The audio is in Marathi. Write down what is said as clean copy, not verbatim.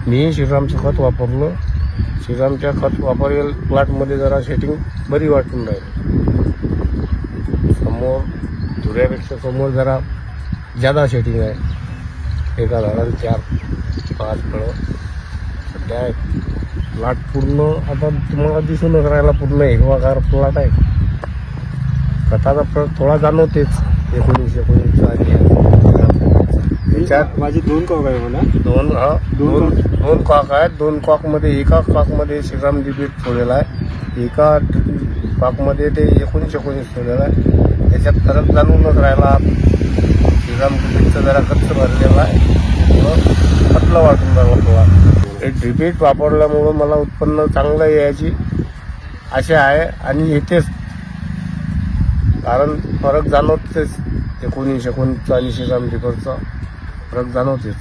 मी श्रीरामचं खत वापरलं. श्रीरामच्या खत वापरेल प्लॉटमध्ये जरा सेटिंग बरी वाटून राहील. समोर धुऱ्यापेक्षा समोर जरा ज्यादा सेटिंग आहे. एका झाडाला 4-5 फळं सध्या प्लॉट पूर्ण आता तुम्हाला दिसूनच राहिला. पूर्ण हिरवागार प्लॉट आहे. खताचा फरक थोडा जाणवतेच. 19 याच्यात माझी 2 कॉक आहे मला. दोन कॉक आहेत. 2 कॉकमध्ये एका कॉकमध्ये श्रीराम डिबीट ठेवलेला आहे. एका कॉकमध्ये ते 19 ठेवलेला आहे. त्याच्यात फरक जाणूनच राहिला. श्रीराम डिबीटचं जरा कच्च भरलेला आहे व पतलं वाटून राहिला थोडा. डिबीट वापरल्यामुळं मला उत्पन्न चांगलं यायची आशा आहे आणि येतेच. कारण फरक जाणवतेच. 19 आणि श्रीराम डिबीटचा फरक जाणवतेच.